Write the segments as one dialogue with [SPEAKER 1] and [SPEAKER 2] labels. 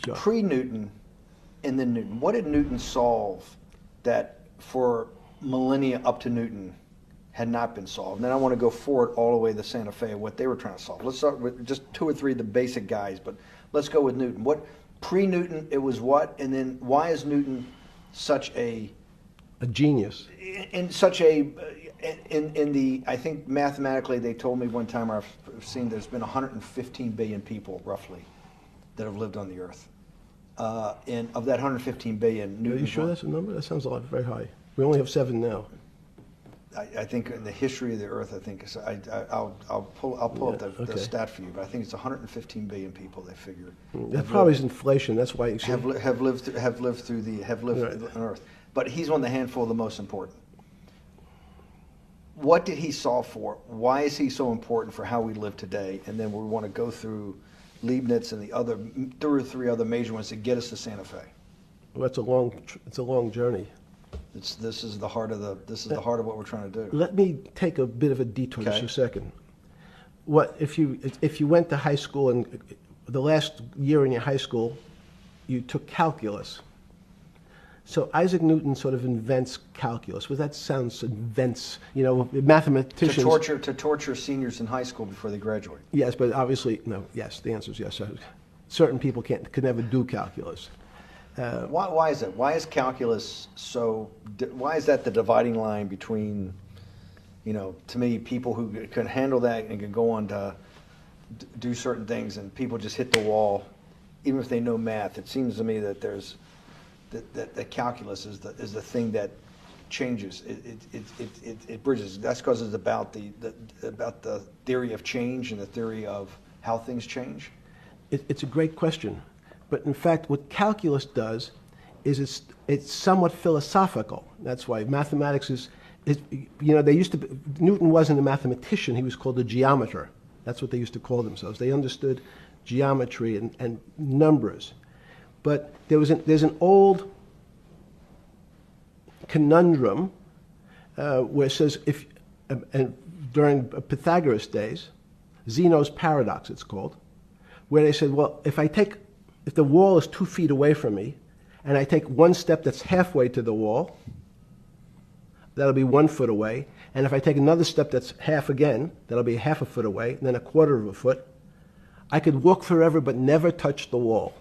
[SPEAKER 1] Sure.
[SPEAKER 2] Pre-Newton and then Newton. What did Newton solve that for millennia up to Newton had not been solved? And then I want to go forward all the way to Santa Fe, what they were trying to solve. Let's start with just two or three of the basic guys, but let's go with Newton. What pre-Newton it was what, and then why is Newton such a
[SPEAKER 1] genius?
[SPEAKER 2] In such a in the I think mathematically they told me one time I've seen there's been 115 billion people roughly that have lived on the earth. And of that 115 billion, Newton.
[SPEAKER 1] Are you sure that's a number? That sounds a lot very high. We only have 7 now.
[SPEAKER 2] I think in the history of the Earth, I think I'll pull up the stat for you, but I think it's 115 billion people. They figure
[SPEAKER 1] that probably is inflation. That's why you
[SPEAKER 2] have lived on Earth. But he's one of the handful of the most important. What did he solve for? Why is he so important for how we live today? And then we want to go through Leibniz and the other 2 or 3 other major ones to get us to Santa Fe.
[SPEAKER 1] Well, it's a long journey.
[SPEAKER 2] This is the heart of what we're trying to do.
[SPEAKER 1] Let me take a bit of a detour just a second. What if you went to high school and the last year in your high school, you took calculus. So Isaac Newton sort of invents calculus. Well, that sounds invents. Mathematicians
[SPEAKER 2] to torture seniors in high school before they graduate.
[SPEAKER 1] Yes, but obviously no. Yes, the answer is yes. Certain people could never do calculus.
[SPEAKER 2] Why is that? Why is calculus so? Why is that the dividing line between, to me, people who can handle that and can go on to do certain things, and people just hit the wall, even if they know math? It seems to me that there's that calculus is the thing that changes. It bridges. That's because it's about the theory of change and the theory of how things change.
[SPEAKER 1] It's a great question. But in fact, what calculus does is it's somewhat philosophical. That's why mathematics Newton wasn't a mathematician, he was called a geometer. That's what they used to call themselves. They understood geometry and numbers. But there's an old conundrum where it says, during Pythagoras' days, Zeno's paradox it's called, where they said, well, if the wall is 2 feet away from me, and I take one step that's halfway to the wall, that'll be 1 foot away. And if I take another step that's half again, that'll be half a foot away, and then a quarter of a foot. I could walk forever but never touch the wall.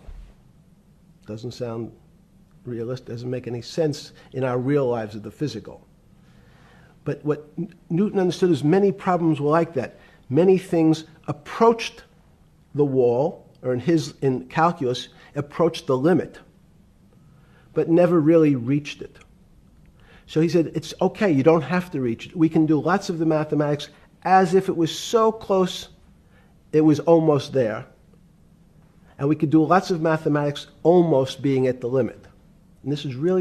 [SPEAKER 1] Doesn't sound realistic, doesn't make any sense in our real lives of the physical. But what Newton understood is many problems were like that. Many things approached the wall, or in calculus, approached the limit, but never really reached it. So he said, it's okay, you don't have to reach it. We can do lots of the mathematics as if it was so close, it was almost there. And we could do lots of mathematics almost being at the limit. And this is really